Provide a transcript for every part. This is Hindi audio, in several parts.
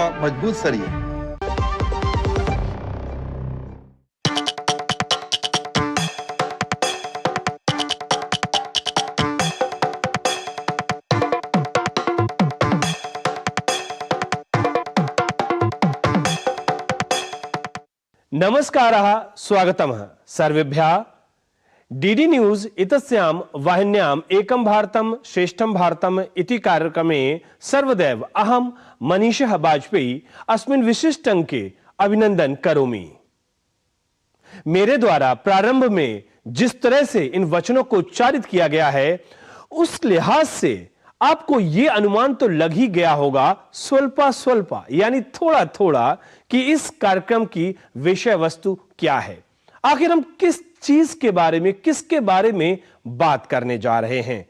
मजबूत सरिया। नमस्कारः, स्वागतम् सर्वेभ्यः। डीडी न्यूज इतस्यां वाहिन्याम् एकं भारतं श्रेष्ठं भारतम् इति कार्यक्रमे सर्वदैव अहं मनीषः वाजपेयी अस्मिन् विशिष्ट अंके अभिनंदन करोमि। मेरे द्वारा प्रारंभ में जिस तरह से इन वचनों को उच्चारित किया गया है, उस लिहाज से आपको यह अनुमान तो लग ही गया होगा स्वल्पा स्वल्पा यानी थोड़ा थोड़ा कि इस कार्यक्रम की विषय वस्तु क्या है। आखिर हम किस चीज के बारे में, किसके बारे में बात करने जा रहे हैं।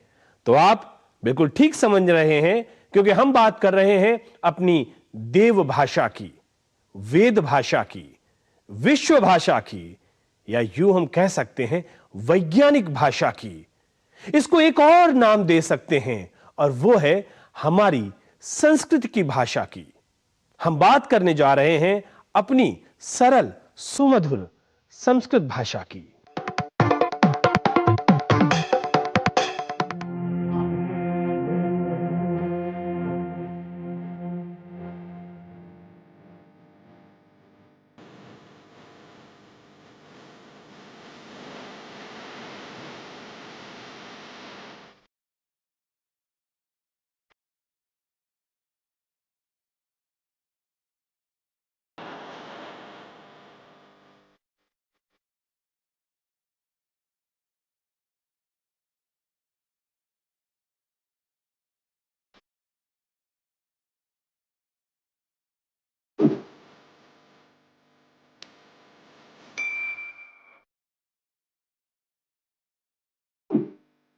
तो आप बिल्कुल ठीक समझ रहे हैं, क्योंकि हम बात कर रहे हैं अपनी देव भाषा की, वेद भाषा की, विश्व भाषा की, या यूं हम कह सकते हैं वैज्ञानिक भाषा की। इसको एक और नाम दे सकते हैं और वो है हमारी संस्कृत की भाषा की। हम बात करने जा रहे हैं अपनी सरल सुमधुर संस्कृत भाषा की।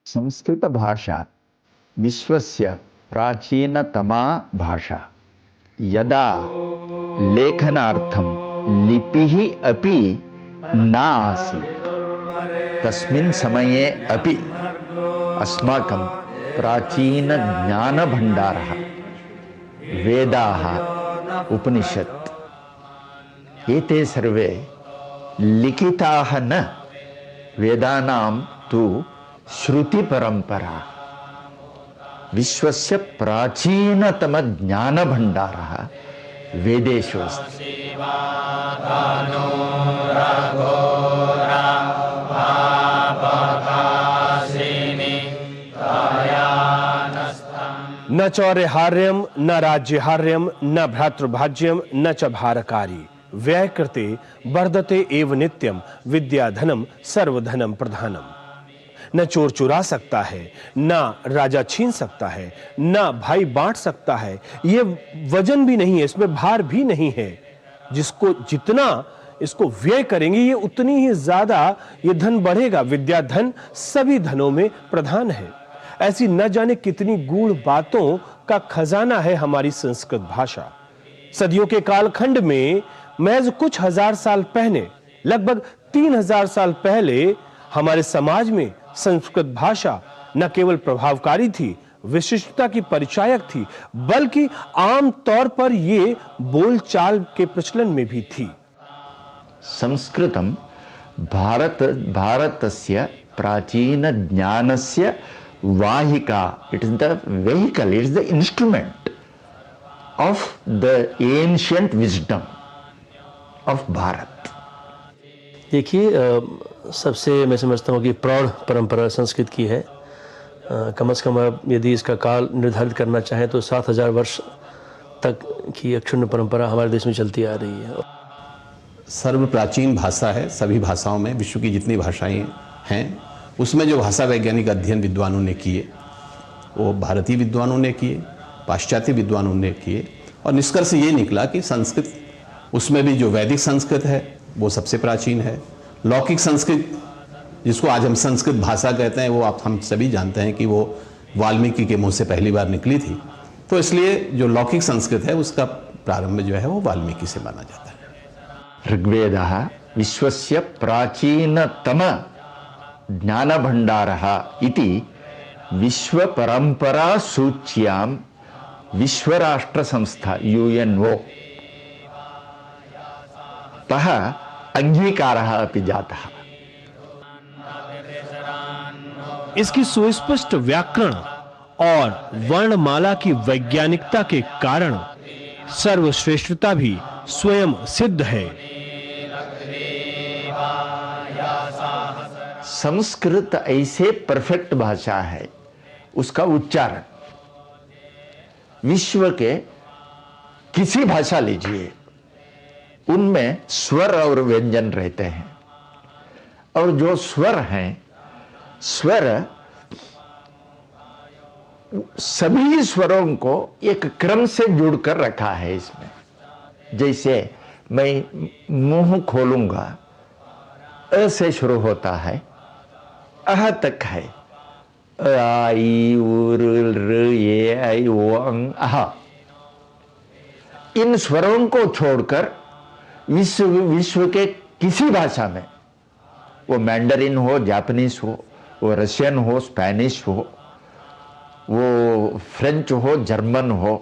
संस्कृत भाषा विश्वस्य प्राचीनतमा भाषा। यदा लेखनार्थं लिपिः अपि न आसीत्, तस्मिन् समये अपि अस्माकं प्राचीनज्ञानभण्डारः, वेदाः, उपनिषत्, एते सर्वे लिखिताः न। वेदानां तु श्रुति परंपरा विश्वस्य प्राचीनतम ज्ञान भंडारः वेदेषु अस्ति। न चौर्यहार्यम न राज्यहार्यम न भ्रातृभाज्यम न च भारकारी व्यय कृते वर्धते एव नित्यम विद्याधनम सर्वधनम प्रधानम। न चोर चुरा सकता है, न राजा छीन सकता है, न भाई बांट सकता है। ये वजन भी नहीं है, इसमें भार भी नहीं है। जिसको जितना इसको व्यय करेंगे, ये उतनी ही ज्यादा ये धन बढ़ेगा। विद्या धन सभी धनों में प्रधान है। ऐसी न जाने कितनी गूढ़ बातों का खजाना है हमारी संस्कृत भाषा। सदियों के कालखंड में महज कुछ हजार साल पहले, लगभग 3000 साल पहले, हमारे समाज में संस्कृत भाषा न केवल प्रभावकारी थी, विशिष्टता की परिचायक थी, बल्कि आम तौर पर ये बोलचाल के प्रचलन में भी थी। संस्कृतं भारतस्य प्राचीन ज्ञानस्य वाहिका। It is the vehicle, it is the instrument of the ancient wisdom of Bharat. देखिए, सबसे मैं समझता हूँ कि प्रौढ़ परंपरा संस्कृत की है। कम से कम यदि इसका काल निर्धारित करना चाहें तो 7000 वर्ष तक की अक्षुण्ण परंपरा हमारे देश में चलती आ रही है। सर्व प्राचीन भाषा है। सभी भाषाओं में, विश्व की जितनी भाषाएं हैं, उसमें जो भाषा वैज्ञानिक अध्ययन विद्वानों ने किए, वो भारतीय विद्वानों ने किए, पाश्चात्य विद्वानों ने किए, और निष्कर्ष ये निकला कि संस्कृत, उसमें भी जो वैदिक संस्कृत है वो सबसे प्राचीन है। लौकिक संस्कृत, जिसको आज हम संस्कृत भाषा कहते हैं, वो हम सभी जानते हैं कि वो वाल्मीकि के मुंह से पहली बार निकली थी। तो इसलिए जो लौकिक संस्कृत है उसका प्रारंभ जो है वो वाल्मीकि से माना जाता है। ऋग्वेदः विश्वस्य प्राचीनतम ज्ञानभण्डारः इति विश्व परंपरा सूच्यां विश्व राष्ट्र संस्था UNO तः अंगीकारः अपि जातः। इसकी सुस्पष्ट व्याकरण और वर्णमाला की वैज्ञानिकता के कारण सर्वश्रेष्ठता भी स्वयं सिद्ध है। संस्कृत ऐसे परफेक्ट भाषा है, उसका उच्चारण विश्व के किसी भाषा लीजिए, उनमें स्वर और व्यंजन रहते हैं, और जो स्वर हैं, स्वर सभी स्वरों को एक क्रम से जुड़कर रखा है इसमें। जैसे मैं मुंह खोलूंगा, अ से शुरू होता है, अह तक है, अ आई उ र ए आई ओ अंग अह। इन स्वरों को छोड़कर विश्व के किसी भाषा में, वो मैंडरिन हो, जापानीज हो, वो रशियन हो, स्पेनिश हो, वो फ्रेंच हो, जर्मन हो,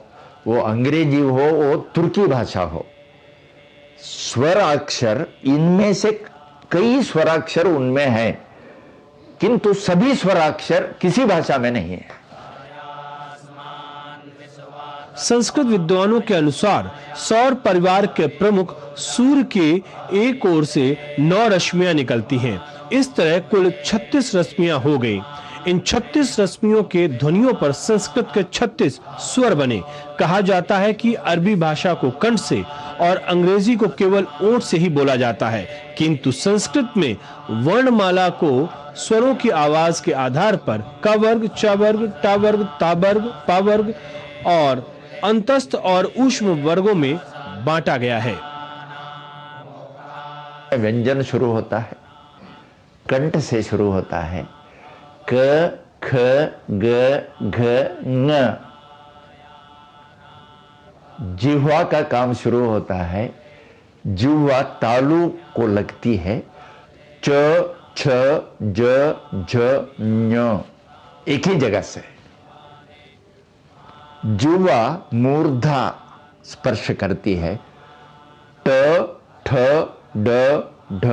वो अंग्रेजी हो, वो तुर्की भाषा हो, स्वराक्षर इनमें से कई स्वराक्षर उनमें हैं, किंतु सभी स्वराक्षर किसी भाषा में नहीं है। संस्कृत विद्वानों के अनुसार सौर परिवार के प्रमुख सूर्य के एक ओर से 9 रश्मियां निकलती हैं। इस तरह कुल 36 रश्मियां हो गई। इन 36 रश्मियों के ध्वनियों पर संस्कृत के 36 स्वर बने। कहा जाता है कि अरबी भाषा को कंठ से और अंग्रेजी को केवल ओंठ से ही बोला जाता है, किंतु संस्कृत में वर्णमाला को स्वरों की आवाज के आधार पर क वर्ग, च वर्ग, ट वर्ग, ता वर्ग, पा वर्ग और अंतस्थ और ऊष्म वर्गों में बांटा गया है। व्यंजन शुरू होता है, कंठ से शुरू होता है, क, ख, ग, घ, ङ। जिह्वा का काम शुरू होता है, जिह्वा तालु को लगती है, च, छ, ज, झ, ञ, एक ही जगह से। जिह्वा मूर्धा स्पर्श करती है, ट, ठ, ड, ढ,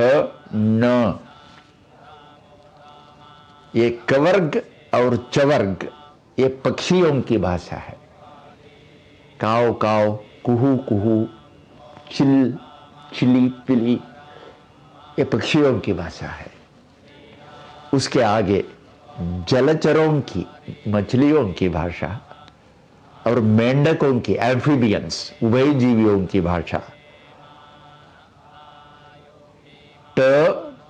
न। ये कवर्ग और चवर्ग ये पक्षियों की भाषा है। काव काव, कुहू कुहू, चिल चिली पिली, ये पक्षियों की भाषा है। उसके आगे जलचरों की, मछलियों की भाषा और मेंढकों की, एम्फीबियंस, उभयजीवियों की भाषा। ट,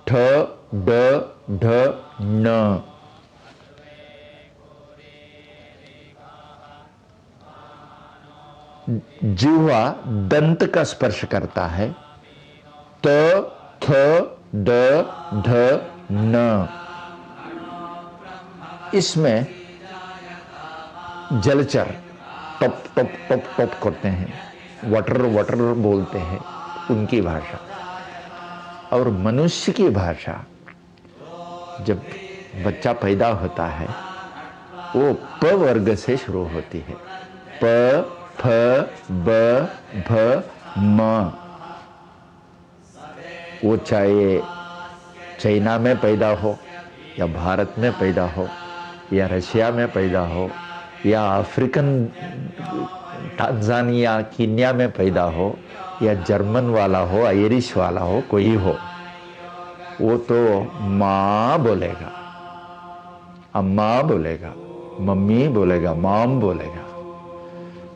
ठ, ड, ढ, न। जिह्वा दंत का स्पर्श करता है, त, थ, द, ध, न। इसमें जलचर टप टप टप टप करते हैं, वाटर वाटर बोलते हैं, उनकी भाषा। और मनुष्य की भाषा, जब बच्चा पैदा होता है वो प वर्ग से शुरू होती है, प, फ, ब, भ, म। वो चाहे चाइना में पैदा हो या भारत में पैदा हो या रशिया में पैदा हो या अफ्रीकन टांजानिया कीनिया में पैदा हो या जर्मन वाला हो, आयरिश वाला हो, कोई हो, वो तो माँ बोलेगा, अम्मा बोलेगा, मम्मी बोलेगा, माम बोलेगा।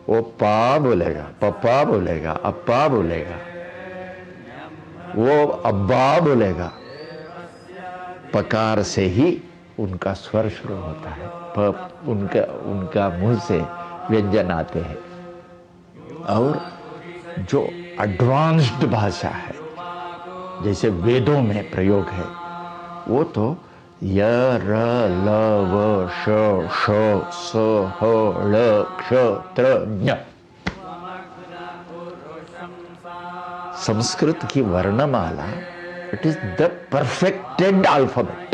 वो पा बोलेगा, पप्पा बोलेगा, अप्पा बोलेगा, वो अब्बा बोलेगा। पकार से ही उनका स्वर शुरू होता है, उनका मुंह से व्यंजन आते हैं। और जो एडवांस्ड भाषा है, जैसे वेदों में प्रयोग है, वो तो य, र, ल, व, श, ष, स, ह, ळ, क्ष, त्र, ञ। संस्कृत की वर्णमाला, it is the perfected alphabet.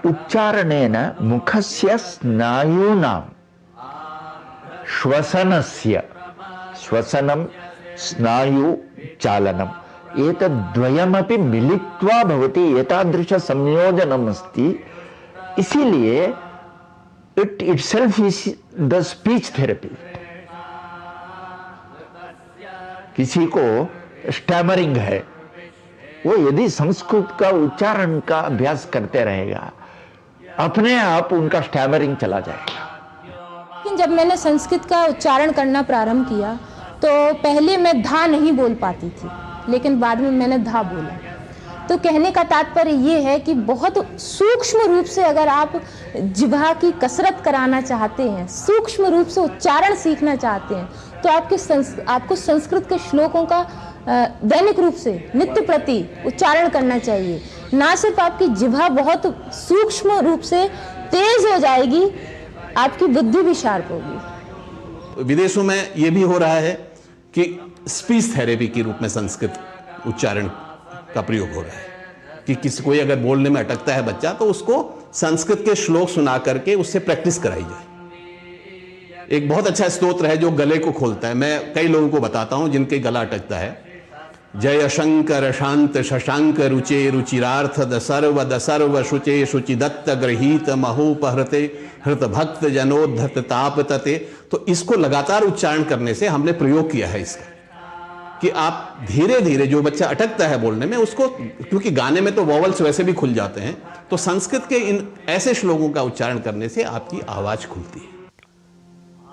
उच्चारणेन मुखस्य स्नायूनां श्वसनस्य, श्वसनं स्नायु चालनम्, एतद्द्वयमपि मिलित्वा भवति, एतादृश संयोजनम् अस्ति। इसीलिए it itself is the speech therapy. किसी को स्टैमरिंग है, वो यदि संस्कृत का उच्चारण का अभ्यास करते रहेगा, अपने आप उनका स्टैमरिंग चला जाएगा। लेकिन जब मैंने संस्कृत का उच्चारण करना प्रारंभ किया तो पहले मैं धा नहीं बोल पाती थी, लेकिन बाद में मैंने धा बोला। तो कहने का तात्पर्य ये है कि बहुत सूक्ष्म रूप से अगर आप जिह्वा की कसरत कराना चाहते हैं, सूक्ष्म रूप से उच्चारण सीखना चाहते हैं, तो आपको संस्कृत के श्लोकों का दैनिक रूप से नित्य प्रति उच्चारण करना चाहिए। ना सिर्फ आपकी जिह्वा बहुत सूक्ष्म रूप से तेज हो जाएगी, आपकी बुद्धि भी शार्प होगी। विदेशों में यह भी हो रहा है कि स्पीच थेरेपी के रूप में संस्कृत उच्चारण का प्रयोग हो रहा है कि किसी कोई अगर बोलने में अटकता है बच्चा, तो उसको संस्कृत के श्लोक सुना करके उससे प्रैक्टिस कराई जाए। एक बहुत अच्छा स्तोत्र है जो गले को खोलता है, मैं कई लोगों को बताता हूं जिनके गला अटकता है। जय शंकर शांत शशांक रुचे रुचिरार्थ दसर्व शुचे शुचिदत्त गृहीत महोपहृते हृत भक्त जनोद्धत ताप तते। तो इसको लगातार उच्चारण करने से हमने प्रयोग किया है इसका, कि आप धीरे धीरे जो बच्चा अटकता है बोलने में उसको, क्योंकि गाने में तो वॉवल्स वैसे भी खुल जाते हैं, तो संस्कृत के इन ऐसे श्लोकों का उच्चारण करने से आपकी आवाज खुलती है।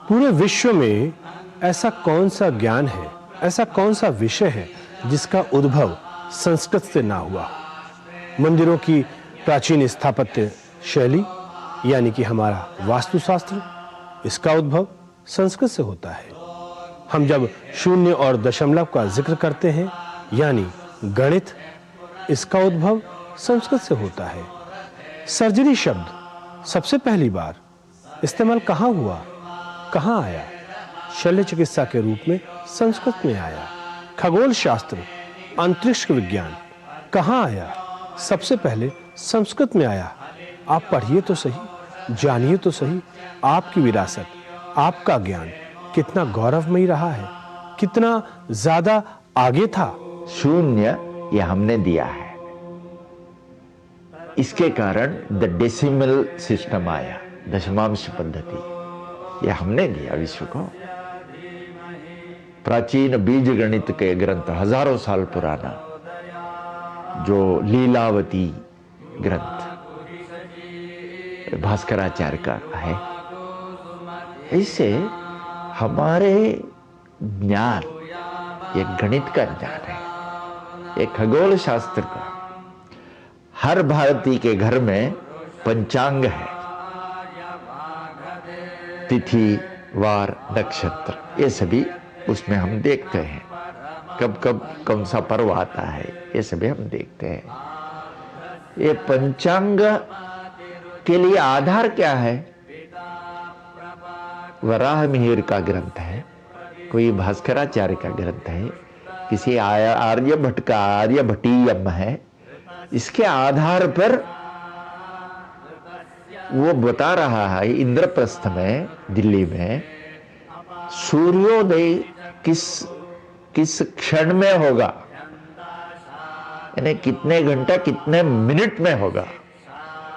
पूरे विश्व में ऐसा कौन सा ज्ञान है, ऐसा कौन सा विषय है जिसका उद्भव संस्कृत से ना हुआ? मंदिरों की प्राचीन स्थापत्य शैली यानी कि हमारा वास्तुशास्त्र, इसका उद्भव संस्कृत से होता है। हम जब शून्य और दशमलव का जिक्र करते हैं यानी गणित, इसका उद्भव संस्कृत से होता है। सर्जरी शब्द सबसे पहली बार इस्तेमाल कहां हुआ, कहां आया? शल्य चिकित्सा के रूप में संस्कृत में आया। खगोल शास्त्र, अंतरिक्ष विज्ञान कहां आया? सबसे पहले संस्कृत में आया। आप पढ़िए तो सही, जानिए तो सही, आपकी विरासत, आपका ज्ञान कितना गौरवमयी रहा है, कितना ज्यादा आगे था। शून्य ये हमने दिया है, इसके कारण द डेसिमल सिस्टम आया, दशमांश पद्धति, ये हमने दिया विश्व को। प्राचीन बीज गणित के ग्रंथ, हजारों साल पुराना जो लीलावती ग्रंथ भास्कराचार्य का है, इससे हमारे ज्ञान, ये गणित का ज्ञान है, ये खगोल शास्त्र का। हर भारतीय के घर में पंचांग है, तिथि वार नक्षत्र, ये सभी उसमें हम देखते हैं। कब कब कौन सा पर्व आता है, ये सभी हम देखते हैं। ये पंचांग के लिए आधार क्या है? वराह मिहिर का ग्रंथ है, कोई भास्कराचार्य का ग्रंथ है, किसी आर्यभट्ट का आर्यभट्टीयम है। इसके आधार पर वो बता रहा है इंद्रप्रस्थ में, दिल्ली में, सूर्योदय किस क्षण में होगा, यानी कितने घंटा कितने मिनट में होगा,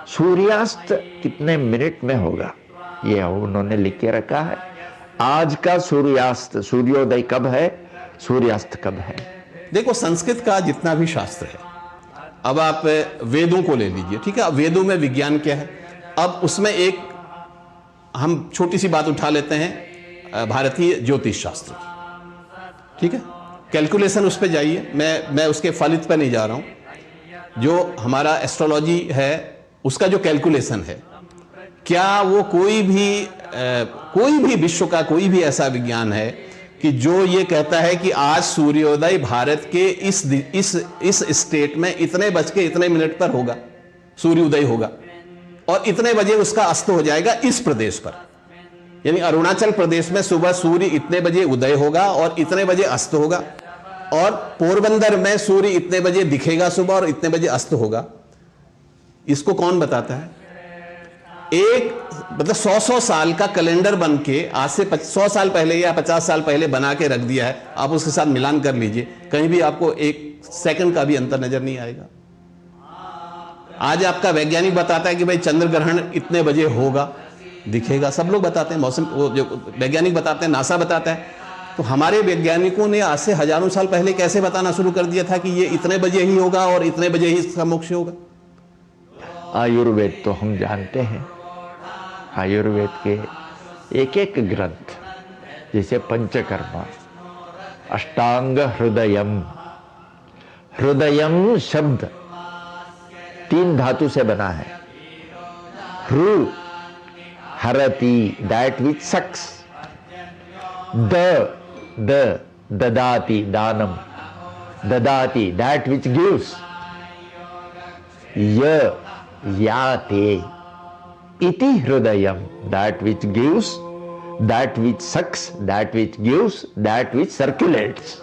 सूर्यास्त कितने मिनट में होगा, ये उन्होंने लिख के रखा है। आज का सूर्यास्त, सूर्योदय कब है, सूर्यास्त कब है। देखो, संस्कृत का जितना भी शास्त्र है, अब आप वेदों को ले लीजिए, ठीक है। अब वेदों में विज्ञान क्या है, अब उसमें एक हम छोटी सी बात उठा लेते हैं, भारतीय ज्योतिष शास्त्र, ठीक है। कैलकुलेशन उस पे जाइए, मैं उसके फलित पे नहीं जा रहा हूं। जो हमारा एस्ट्रोलॉजी है उसका जो कैलकुलेशन है, क्या वो कोई भी विश्व का कोई भी ऐसा विज्ञान है कि जो ये कहता है कि आज सूर्योदय भारत के इस स्टेट में इतने बज के इतने मिनट पर होगा, सूर्योदय होगा, और इतने बजे उसका अस्त हो जाएगा इस प्रदेश पर। यानी अरुणाचल प्रदेश में सुबह सूर्य इतने बजे उदय होगा और इतने बजे अस्त होगा, और पोरबंदर में सूर्य इतने बजे दिखेगा सुबह और इतने बजे अस्त होगा। इसको कौन बताता है? मतलब 100 साल का कैलेंडर बन के आज से 100 साल पहले या 50 साल पहले बना के रख दिया है, आप उसके साथ मिलान कर लीजिए, कहीं भी आपको 1 सेकंड का भी अंतर नजर नहीं आएगा। आज आपका वैज्ञानिक बताता है कि भाई चंद्र ग्रहण इतने बजे होगा, दिखेगा, सब लोग बताते हैं, मौसम वो जो वैज्ञानिक बताते हैं, नासा बताता है। तो हमारे वैज्ञानिकों ने आज से हजारों साल पहले कैसे बताना शुरू कर दिया था कि ये इतने बजे ही होगा और इतने बजे ही इसका मोक्ष होगा। आयुर्वेद तो हम जानते हैं, आयुर्वेद के एक एक ग्रंथ जैसे पंचकर्मा, अष्टांग हृदयम, हृदयम शब्द 3 धातु से बना है। हृ हरति, दैट विच सक्स, ददाति, दानम, ददाति, दैट विच गिव्स, याते इति हृदयम, that which gives, that which sucks, that which gives, that which circulates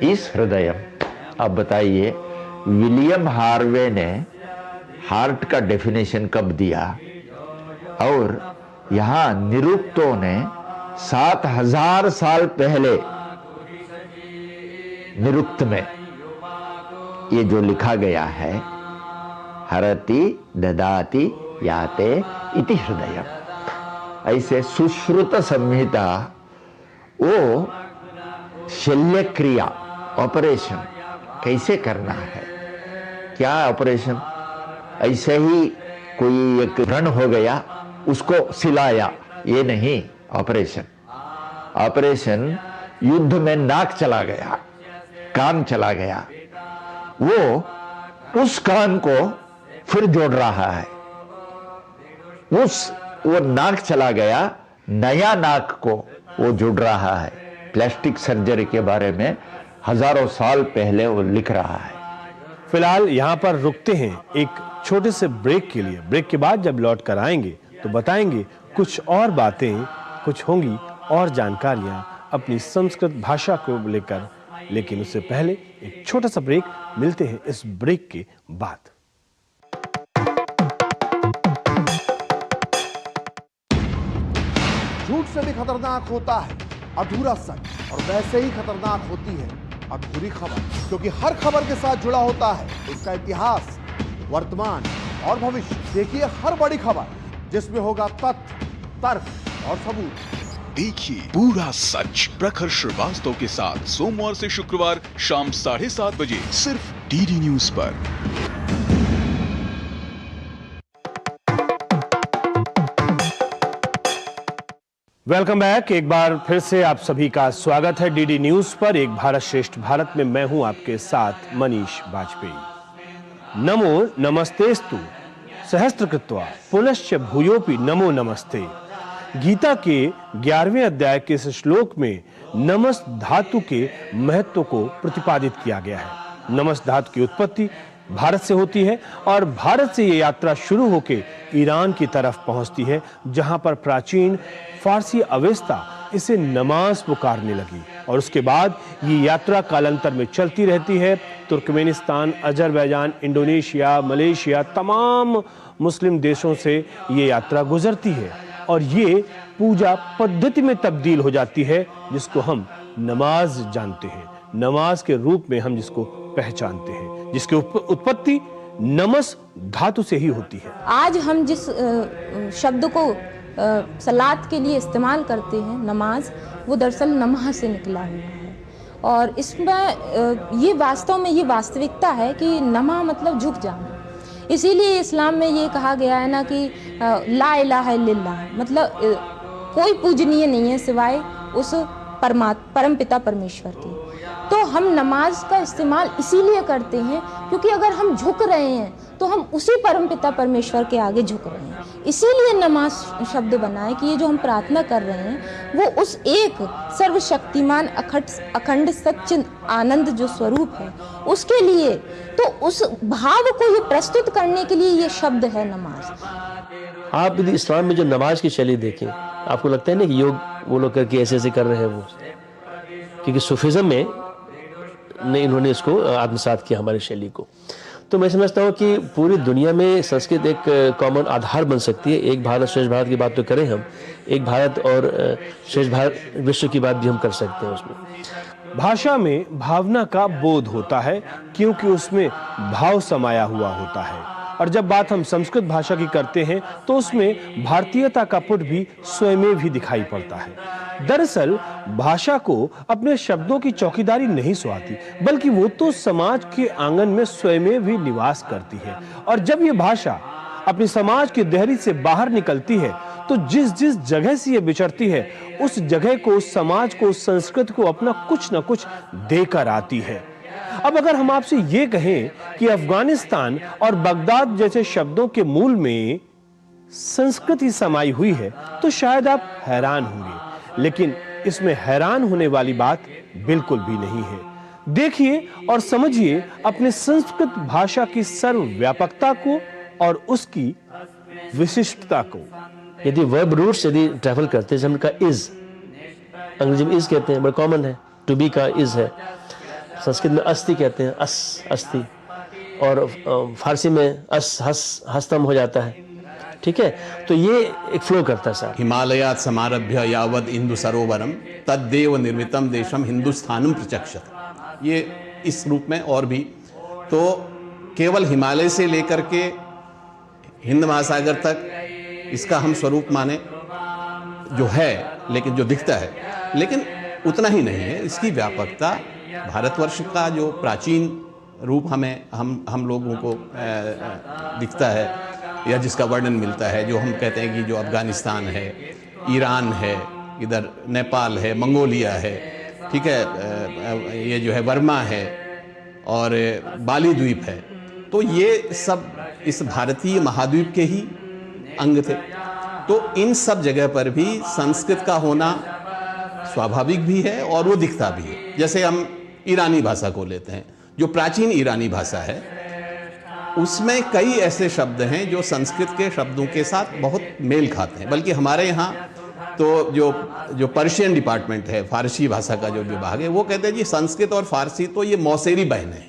is हृदयम। अब बताइए विलियम हार्वे ने हार्ट का डेफिनेशन कब दिया और यहां निरुक्तों ने 7000 साल पहले निरुक्त में ये जो लिखा गया है, हरति ददाति याते इति हृदयम, ऐसे सुश्रुत संहिता वो शल्य क्रिया ऑपरेशन कैसे करना है, क्या ऑपरेशन, ऐसे ही कोई एक व्रण हो गया उसको सिलाया, ये नहीं ऑपरेशन। ऑपरेशन युद्ध में नाक चला गया, कान चला गया, वो उस कान को फिर जोड़ रहा है, वो नाक चला गया, नया नाक को वो जुड़ रहा है। प्लास्टिक सर्जरी के बारे में हजारों साल पहले वो लिख रहा है। फिलहाल यहाँ पर रुकते हैं एक छोटे से ब्रेक के लिए। ब्रेक के बाद जब लौट कर आएंगे तो बताएंगे कुछ और बातें, कुछ होंगी और जानकारियां अपनी संस्कृत भाषा को लेकर। लेकिन उससे पहले एक छोटा सा ब्रेक, मिलते हैं इस ब्रेक के बाद। झूठ से भी खतरनाक होता है अधूरा सच, और वैसे ही खतरनाक होती है अधूरी खबर, क्योंकि हर खबर के साथ जुड़ा होता है उसका इतिहास, वर्तमान और भविष्य। देखिए हर बड़ी खबर जिसमें होगा तथ्य, तर्क और सबूत। देखिए पूरा सच प्रखर श्रीवास्तव के साथ सोमवार से शुक्रवार शाम 7:30 बजे सिर्फ डीडी न्यूज पर। Welcome back. एक बार फिर से आप सभी का स्वागत है डीडी न्यूज पर। एक भारत श्रेष्ठ भारत में मैं हूं आपके साथ मनीष बाजपेयी। नमो नमस्तेस्तु सहस्त्रकृत्वा पुनश्च भूयोपि नमो नमस्ते। गीता के 11वें अध्याय के इस श्लोक में नमस् धातु के महत्व को प्रतिपादित किया गया है। नमस् धातु की उत्पत्ति भारत से होती है और भारत से ये यात्रा शुरू होकर ईरान की तरफ पहुंचती है, जहां पर प्राचीन फारसी अवेस्ता इसे नमाज पुकारने लगी और उसके बाद ये यात्रा कालांतर में चलती रहती है। तुर्कमेनिस्तान, अजरबैजान, इंडोनेशिया, मलेशिया, तमाम मुस्लिम देशों से ये यात्रा गुजरती है और ये पूजा पद्धति में तब्दील हो जाती है, जिसको हम नमाज जानते हैं। नमाज के रूप में हम जिसको पहचानते हैं, जिसकी उत्पत्ति नमस धातु से ही होती है। आज हम जिस शब्द को सलात के लिए इस्तेमाल करते हैं, नमाज, वो दरअसल नमाज से निकला हुआ है। और इसमें ये वास्तव में ये वास्तविकता है कि नमा मतलब झुक जाना। इसीलिए इस्लाम में ये कहा गया है ना कि ला इलाहा इल्लल्लाह, मतलब कोई पूजनीय नहीं है सिवाय उस परम पिता परमेश्वर के। तो हम नमाज का इस्तेमाल इसीलिए करते हैं क्योंकि अगर हम झुक रहे हैं तो हम उसी परम पिता परमेश्वर के आगे झुक रहे हैं। इसीलिए नमाज शब्द बना है कि ये जो हम प्रार्थना कर रहे हैं वो उस एक सर्वशक्तिमान अखंड सच्चिद आनंद जो स्वरूप है उसके लिए, तो उस भाव को ये प्रस्तुत करने के लिए ये शब्द है नमाज। आप यदि इस्लाम में जो नमाज की शैली देखें, आपको लगता है ना कि योग वो लोग करके ऐसे ऐसे कर रहे हैं वो, क्योंकि सूफिज्म में इन्होंने इसको आत्मसात किया हमारी शैली को। तो मैं समझता हूँ कि पूरी दुनिया में संस्कृत एक कॉमन आधार बन सकती है। एक भारत श्रेष्ठ भारत की बात तो करें हम, एक भारत और श्रेष्ठ भारत विश्व की बात भी हम कर सकते हैं उसमें। भाषा में भावना का बोध होता है क्योंकि उसमें भाव समाया हुआ होता है, और जब बात हम संस्कृत भाषा की करते हैं तो उसमें भारतीयता का पुट भी स्वयं भी दिखाई पड़ता है। दरअसल भाषा को अपने शब्दों की चौकीदारी नहीं सुहाती, बल्कि वो तो समाज के आंगन में स्वयं भी निवास करती है। और जब ये भाषा अपनी समाज की देहरी से बाहर निकलती है तो जिस जिस जगह से ये विचरती है उस जगह को, उस समाज को, उस संस्कृति को अपना कुछ न कुछ देकर आती है। अब अगर हम आपसे ये कहें कि अफगानिस्तान और बगदाद जैसे शब्दों के मूल में संस्कृति समाई हुई है तो शायद आप हैरान होंगे, लेकिन इसमें हैरान होने वाली बात बिल्कुल भी नहीं है। देखिए और समझिए अपने संस्कृत भाषा की सर्वव्यापकता को और उसकी विशिष्टता को। यदि वर्ब रूट्स यदि ट्रैवल करते हैं, हमने कहा इज, अंग्रेजी में इज कहते हैं, बड़ा कॉमन है, टू बी का इज है। संस्कृत में अस्ति कहते हैं, अस, अस्ति, और फारसी में अस, हस, हस्तम हो जाता है। ठीक है, तो ये एक फ्लो करता है साहब। हिमालयात समारभ्य यावद इंदु सरोवरम तद्देव निर्मितम देशम हिंदुस्थानम प्रचक्षत। ये इस रूप में और भी, तो केवल हिमालय से लेकर के हिंद महासागर तक इसका हम स्वरूप माने जो है, लेकिन जो दिखता है, लेकिन उतना ही नहीं है। इसकी व्यापकता, भारतवर्ष का जो प्राचीन रूप हमें हम लोगों को दिखता है या जिसका वर्णन मिलता है, जो हम कहते हैं कि जो अफगानिस्तान है, ईरान है, इधर नेपाल है, मंगोलिया है, ठीक है, ये जो है वर्मा है और बाली द्वीप है, तो ये सब इस भारतीय महाद्वीप के ही अंग थे। तो इन सब जगह पर भी संस्कृत का होना स्वाभाविक भी है और वो दिखता भी है। जैसे हम ईरानी भाषा को लेते हैं, जो प्राचीन ईरानी भाषा है, उसमें कई ऐसे शब्द हैं जो संस्कृत के शब्दों के साथ बहुत मेल खाते हैं। बल्कि हमारे यहाँ तो जो पर्शियन डिपार्टमेंट है, फारसी भाषा का जो विभाग है, वो कहते हैं जी संस्कृत और फारसी तो ये मौसेरी बहन है।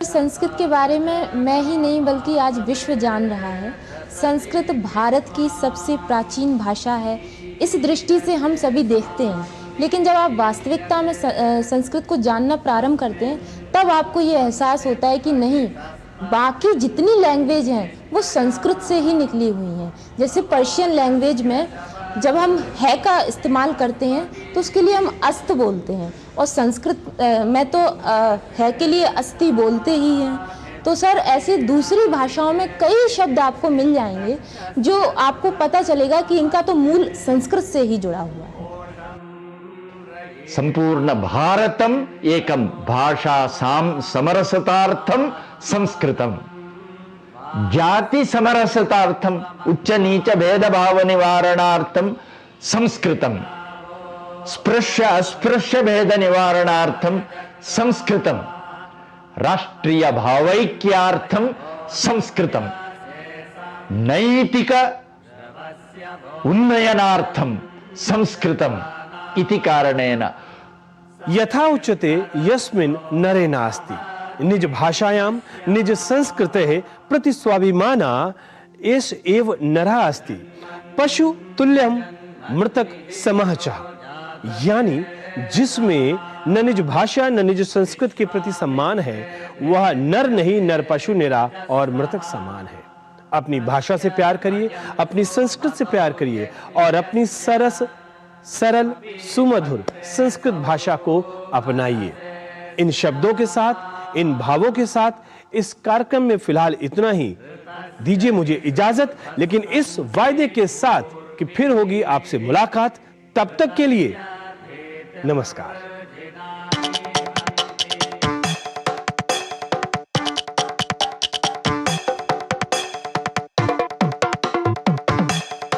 संस्कृत के बारे में मैं ही नहीं बल्कि आज विश्व जान रहा है। संस्कृत भारत की सबसे प्राचीन भाषा है, इस दृष्टि से हम सभी देखते हैं। लेकिन जब आप वास्तविकता में संस्कृत को जानना प्रारंभ करते हैं तब आपको ये एहसास होता है कि नहीं, बाकी जितनी लैंग्वेज हैं वो संस्कृत से ही निकली हुई हैं। जैसे पर्शियन लैंग्वेज में जब हम है का इस्तेमाल करते हैं तो उसके लिए हम अस्त बोलते हैं, और संस्कृत में तो है के लिए अस्ति बोलते ही हैं। तो सर ऐसे दूसरी भाषाओं में कई शब्द आपको मिल जाएंगे जो आपको पता चलेगा कि इनका तो मूल संस्कृत से ही जुड़ा हुआ है। संपूर्ण भारतम एकम भाषा समरसतार्थम संस्कृतम, जाति समरसतार्थम उच्च नीच भेदभाव निवारणार्थम संस्कृतम, स्पृश्य अस्पृश्य भेद निवारणार्थम संस्कृतम, राष्ट्रीय भावैक्यार्थम संस्कृतम, नैतिक उन्नयनार्थम संस्कृतम इति कारणेन यथा उच्यते यस्मिन् नरे नास्ति निज भाषायां निज संस्कृतेः प्रति स्वाभिमाना एष एव नरः अस्ति पशु तुल्यम मृतक समः च। यानी जिसमें न निज भाषा न निज संस्कृत के प्रति सम्मान है वह नर नहीं, नर पशु निरा और मृतक समान है। अपनी भाषा से प्यार करिए, अपनी संस्कृत से प्यार करिए और अपनी सरस सरल सुमधुर संस्कृत भाषा को अपनाइए। इन शब्दों के साथ, इन भावों के साथ इस कार्यक्रम में फिलहाल इतना ही। दीजिए मुझे इजाजत, लेकिन इस वायदे के साथ कि फिर होगी आपसे मुलाकात। तब तक के लिए नमस्कार।